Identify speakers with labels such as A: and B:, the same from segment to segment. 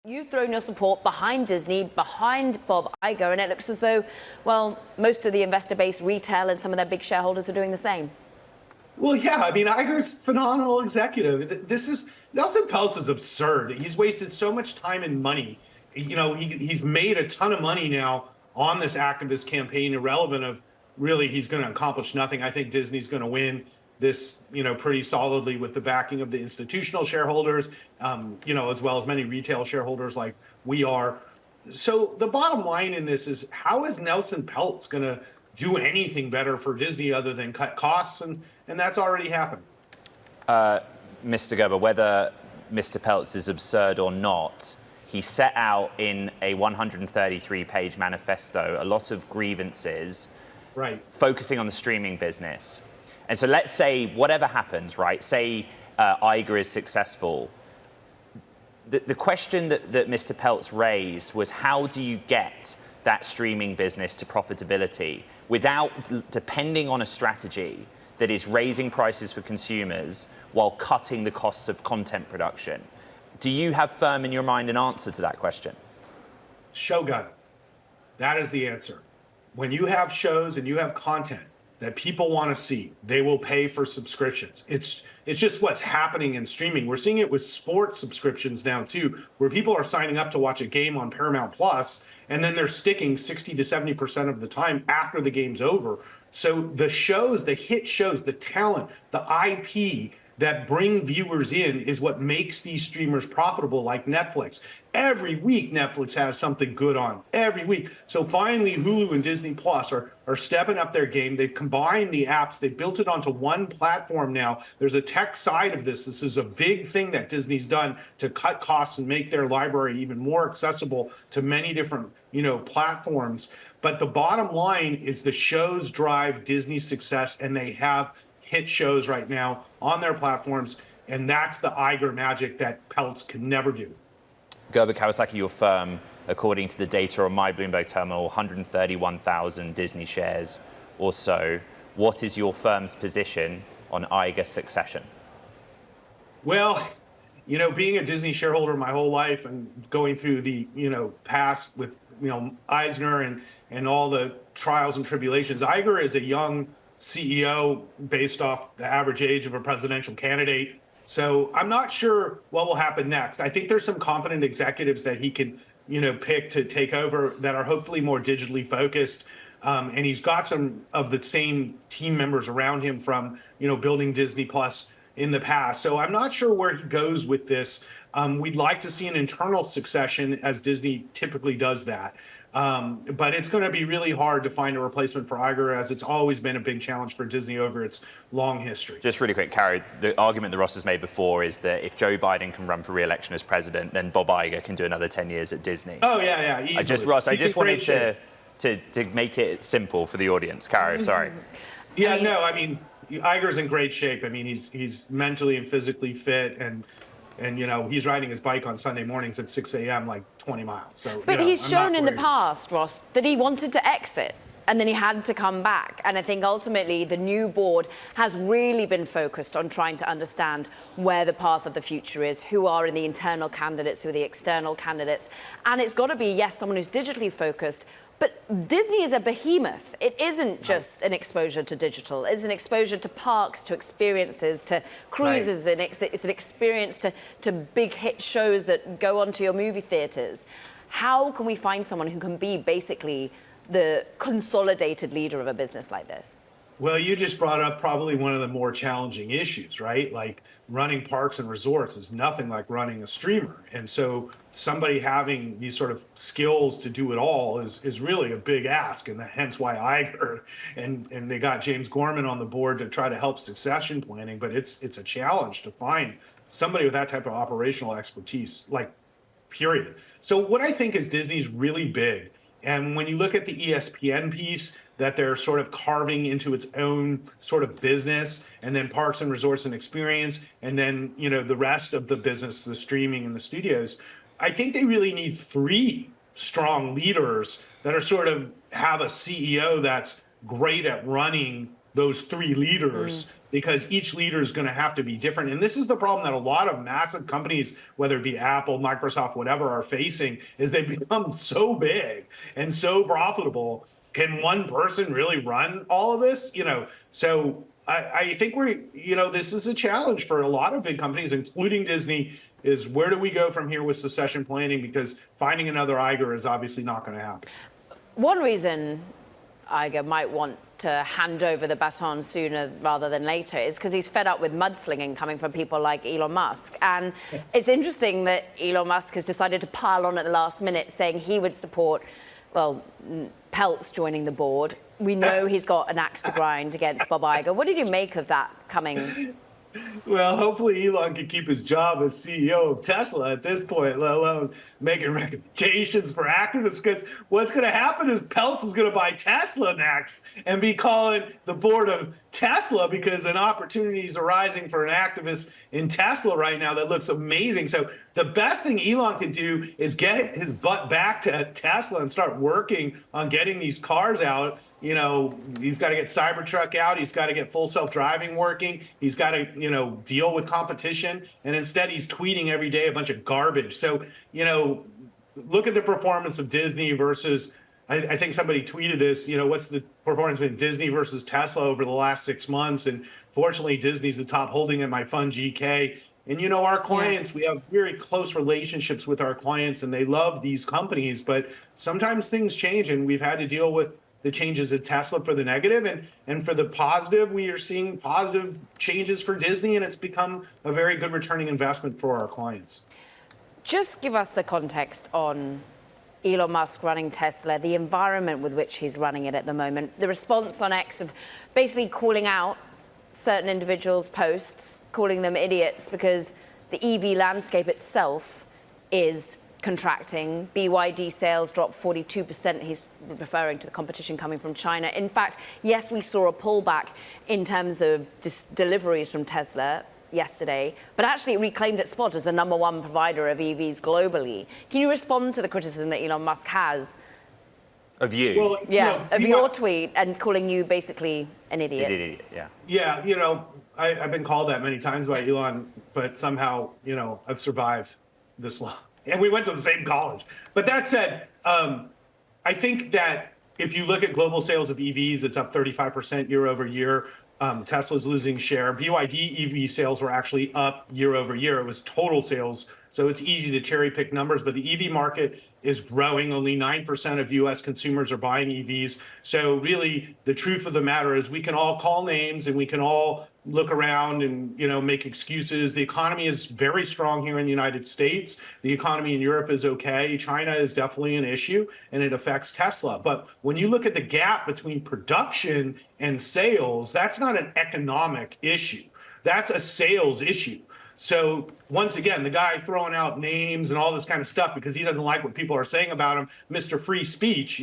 A: You've thrown your support behind Disney, behind Bob Iger, and it looks as though, well, most of the investor base, retail, and some of their big shareholders are doing the same.
B: Well, yeah, I mean, Iger's phenomenal executive. Nelson Peltz is absurd. He's wasted so much time and money. He's made a ton of money now on this activist campaign, irrelevant of really he's going to accomplish nothing. I think Disney's going to win this, pretty solidly with the backing of the institutional shareholders, as well as many retail shareholders like we are. So the bottom line in this is, how is Nelson Peltz going to do anything better for Disney other than cut costs? And that's already happened.
C: Mr. Gerber, whether Mr. Peltz is absurd or not, he set out in a 133-page manifesto a lot of grievances,
B: right,
C: focusing on the streaming business. And so let's say whatever happens, right, say Iger is successful. The question that Mr. Peltz raised was, how do you get that streaming business to profitability without depending on a strategy that is raising prices for consumers while cutting the costs of content production? Do you have firm in your mind an answer to that question?
B: Shogun. That is the answer. When you have shows and you have content that people want to see, they will pay for subscriptions. It's just what's happening in streaming. We're seeing it with sports subscriptions now too, where people are signing up to watch a game on Paramount Plus, and then they're sticking 60 to 70% of the time after the game's over. So the shows, the hit shows, the talent, the IP that bring viewers in is what makes these streamers profitable, like Netflix. Every week, Netflix has something good on, every week. So finally, Hulu and Disney Plus are stepping up their game. They've combined the apps. They've built it onto one platform now. There's a tech side of this. This is a big thing that Disney's done to cut costs and make their library even more accessible to many different, platforms. But the bottom line is the shows drive Disney's success, and they have hit shows right now on their platforms, and that's the Iger magic that Peltz can never do.
C: Gerber, Kawasaki, your firm, according to the data on my Bloomberg terminal, 131,000 Disney shares or so. What is your firm's position on Iger succession?
B: Well, being a Disney shareholder my whole life and going through the, past with, Eisner and all the trials and tribulations, Iger is a young CEO based off the average age of a presidential candidate. So I'm not sure what will happen next. I think there's some competent executives that he can, pick to take over that are hopefully more digitally focused. And he's got some of the same team members around him from, building Disney Plus in the past. So I'm not sure where he goes with this. We'd like to see an internal succession, as Disney typically does that. But it's going to be really hard to find a replacement for Iger, as it's always been a big challenge for Disney over its long history.
C: Just really quick, Carrie, the argument that Ross has made before is that if Joe Biden can run for re-election as president, then Bob Iger can do another 10 years at Disney.
B: Oh, yeah, easily.
C: I just wanted to make it simple for the audience. Carrie, sorry.
B: Yeah, Iger's in great shape. I mean, he's mentally and physically fit, and he's riding his bike on Sunday mornings at 6 a.m. like 20 miles. So,
A: but he's shown in the past, Ross, that he wanted to exit and then he had to come back. And I think ultimately the new board has really been focused on trying to understand where the path of the future is, who are in the internal candidates, who are the external candidates. And it's got to be, yes, someone who's digitally focused. But Disney is a behemoth. It isn't just an exposure to digital. It's an exposure to parks, to experiences, to cruises. Right. And it's an experience to big hit shows that go onto your movie theaters. How can we find someone who can be basically the consolidated leader of a business like this?
B: Well, you just brought up probably one of the more challenging issues, right? Like, running parks and resorts is nothing like running a streamer. And so somebody having these sort of skills to do it all is really a big ask, and hence why Iger and they got James Gorman on the board to try to help succession planning. But it's a challenge to find somebody with that type of operational expertise, like, period. So what I think is Disney's really big. And when you look at the ESPN piece that they're sort of carving into its own sort of business, and then parks and resorts and experience, and then, the rest of the business, the streaming and the studios, I think they really need three strong leaders that are sort of have a CEO that's great at running those three leaders because each leader is going to have to be different. And this is the problem that a lot of massive companies, whether it be Apple, Microsoft, whatever, are facing, is they've become so big and so profitable. Can one person really run all of this? So I think this is a challenge for a lot of big companies, including Disney, is where do we go from here with succession planning? Because finding another Iger is obviously not going to happen.
A: One reason Iger might want to hand over the baton sooner rather than later is because he's fed up with mudslinging coming from people like Elon Musk. And it's interesting that Elon Musk has decided to pile on at the last minute, saying he would support, Peltz joining the board. We know he's got an axe to grind against Bob Iger. What did you make of that coming?
B: Well, hopefully Elon can keep his job as CEO of Tesla at this point, let alone making recommendations for activists. Because what's going to happen is Peltz is going to buy Tesla next and be calling the board of Tesla because an opportunity is arising for an activist in Tesla right now that looks amazing. So the best thing Elon can do is get his butt back to Tesla and start working on getting these cars out. He's got to get Cybertruck out. He's got to get full self-driving working. He's got to, deal with competition. And instead, he's tweeting every day a bunch of garbage. So, look at the performance of Disney versus, I think somebody tweeted this, what's the performance between Disney versus Tesla over the last 6 months? And fortunately, Disney's the top holding in my fund, GK. And, our clients, we have very close relationships with our clients, and they love these companies. But sometimes things change, and we've had to deal with the changes at Tesla for the negative, and for the positive, we are seeing positive changes for Disney, and it's become a very good returning investment for our clients.
A: Just give us the context on Elon Musk running Tesla, the environment with which he's running it at the moment, the response on X of basically calling out certain individuals' posts, calling them idiots because the EV landscape itself is contracting. BYD sales dropped 42%. He's referring to the competition coming from China. In fact, yes, we saw a pullback in terms of deliveries from Tesla yesterday, but actually it reclaimed its spot as the #1 provider of EVs globally. Can you respond to the criticism that Elon Musk has
C: of you?
B: Well,
A: of your tweet and calling you basically an idiot?
C: Idiot, yeah.
B: Yeah, I've been called that many times by Elon, but somehow, I've survived this long. And we went to the same college. But that said, I think that if you look at global sales of EVs, it's up 35% year over year. Tesla's losing share. BYD EV sales were actually up year over year. It was total sales. So it's easy to cherry pick numbers, but the EV market is growing. Only 9% of US consumers are buying EVs. So really, the truth of the matter is we can all call names and we can all look around and make excuses. The economy is very strong here in the United States. The economy in Europe is okay. China is definitely an issue, and it affects Tesla. But when you look at the gap between production and sales, that's not an economic issue. That's a sales issue. So once again, the guy throwing out names and all this kind of stuff because he doesn't like what people are saying about him, Mr. Free Speech,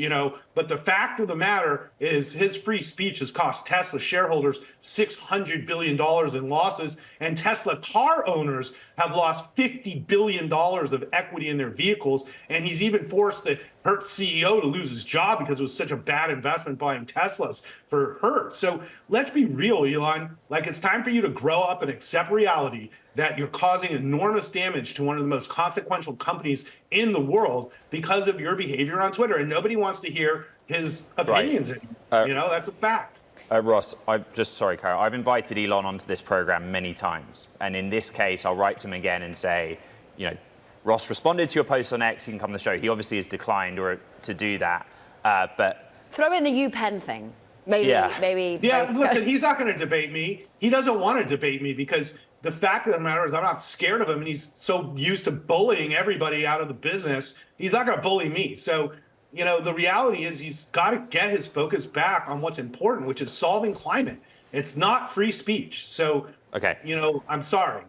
B: but the fact of the matter is his free speech has cost Tesla shareholders $600 billion in losses, and Tesla car owners have lost $50 billion of equity in their vehicles, and he's even forced the Hertz CEO to lose his job because it was such a bad investment buying Teslas for Hertz. So let's be real, Elon. It's time for you to grow up and accept reality that you're causing enormous damage to one of the most consequential companies in the world because of your behavior on Twitter. And nobody wants to hear his opinions anymore. That's a fact.
C: Ross, sorry, Carol. I've invited Elon onto this program many times. And in this case, I'll write to him again and say, Ross responded to your post on X, he can come on the show. He obviously has declined to do that. But
A: throw in the UPenn thing. Maybe.
B: Yeah, listen, he's not going to debate me. He doesn't want to debate me because the fact of the matter is I'm not scared of him, and he's so used to bullying everybody out of the business. He's not going to bully me. So, the reality is he's got to get his focus back on what's important, which is solving climate. It's not free speech. So,
C: okay.
B: I'm sorry.